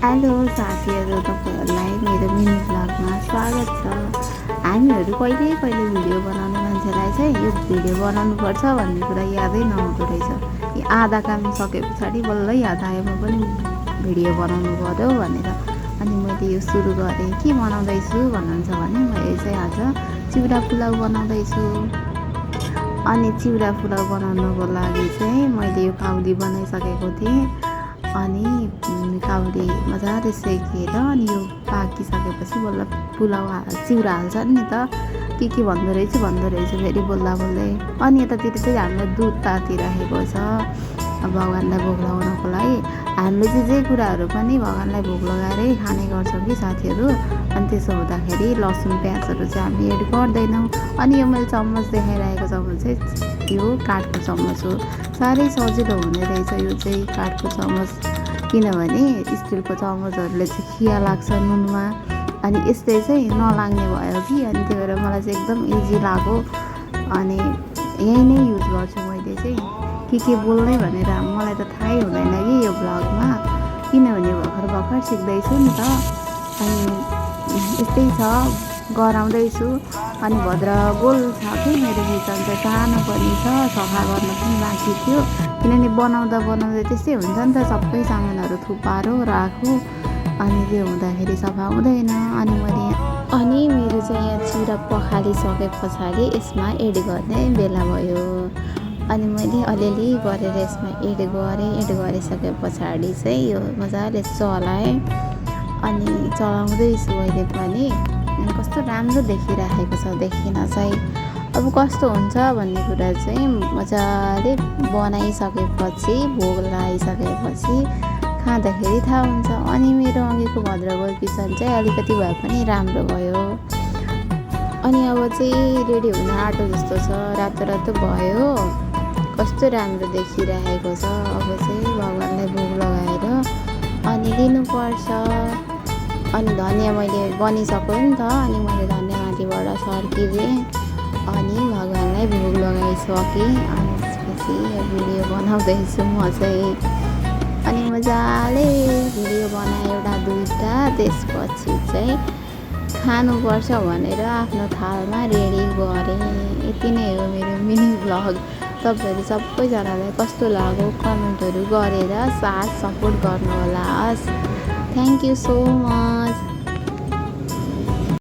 Hello साथीहरू, तपाईँहरूलाई मेरो मिनी ब्लगमा स्वागत छ। हामीहरू कहिले कहिले भिडियो बनाउने मान्छेलाई चाहिँ यो भिडियो बनाउनुपर्छ भन्ने कुरा यादै नहुँदो रहेछ। यो आधा काम सके पछाडि बल्ल याद आयो म पनि भिडियो बनाउनु पर्यो भनेर। अनि मैले यो सुरु गरेँ। के बनाउँदैछु भन्नुहुन्छ भने मैले चाहिँ आज चिउरा पुलाउ बनाउँदैछु। अनि चिउरा पुलाउ बनाउनको लागि चाहिँ मैले यो काउली बनाइसकेको थिएँ। अनि काउली मजाले सेकेर अनि यो पाकिसकेपछि बल्ल पुलाउ चिउरा हाल्छ नि त। के भन्दो रहेछ फेरि बोल्दा बोल्दै। अनि यतातिर चाहिँ हामीले दुध तातिराखेको छ भगवान्लाई भोग लगाउनको लागि। हामीले चाहिँ जे कुराहरू पनि भगवान्लाई भोग लगाएरै खाने गर्छौँ कि साथीहरू। अनि त्यसो हुँदाखेरि लसुन प्याजहरू चाहिँ हामी एड गर्दैनौँ। अनि यो मैले चम्मच देखाइरहेको चम्मच चाहिँ यो काठको चम्मच हो। साह्रै सजिलो हुने रहेछ यो चाहिँ काठको चम्मच, किनभने स्टिलको चम्मचहरूले चाहिँ खिया लाग्छ नुनमा। अनि यसले चाहिँ नलाग्ने भयो कि, अनि त्यही भएर मलाई चाहिँ एकदम इजी लाग्यो। अनि यही नै युज गर्छु मैले चाहिँ। के बोल्ने भनेर मलाई त थाहै हुँदैन कि यो ब्लगमा, किनभने भर्खर सिक्दैछु नि त। अनि यस्तै छ, गराउँदैछु। अनि भद्र गोल छ कि मेरो किचन चाहिँ सानो पनि छ, सफा गर्न पनि बाँकी थियो। किनभने बनाउँदा त्यस्तै हुन्छ नि त, सबै सामानहरू थुपारो राखो अनि त्यो हुँदाखेरि सफा हुँदैन। अनि मेरो चाहिँ यहाँ चिउरा पखालिसके पछाडि यसमा एड गर्ने बेला भयो। अनि मैले अलिअलि गरेर यसमा एड गरिसके पछाडि चाहिँ यो मजाले चलाएँ। अनि चलाउँदैछु अहिले पनि। अनि कस्तो राम्रो देखिरहेको छ देखिन चाहिँ। अब कस्तो हुन्छ भन्ने कुरा चाहिँ मजाले बनाइसकेपछि, भोग लगाइसकेपछि खाँदाखेरि थाहा हुन्छ। अनि मेरो अघिको भद्रगोल किचन चाहिँ अलिकति भए पनि राम्रो भयो। अनि अब चाहिँ रेडी हुन आँटो जस्तो छ, रातो भयो। कस्तो राम्रो देखिरहेको छ। अब चाहिँ भगवान्लाई भोग लगाएर अनि दिनुपर्छ। अनि धनियाँ मैले बनिसक्यो नि त, अनि मैले धनियाँ माथिबाट सर्किदिएँ। अनि भगवान्लाई भोग लगाइसकेँ। अनि त्यसपछि भिडियो बनाउँदैछु म चाहिँ। अनि मजाले भिडियो बनाएँ एउटा दुईवटा। त्यसपछि चाहिँ खानुपर्छ भनेर आफ्नो थालमा रेडी गरेँ। यति नै हो मेरो मिनी भ्लग। तपाईँहरू सबैजनालाई कस्तो लाग्यो कमेन्टहरू गरेर साथ सपोर्ट गर्नुहोला। Thank you so much.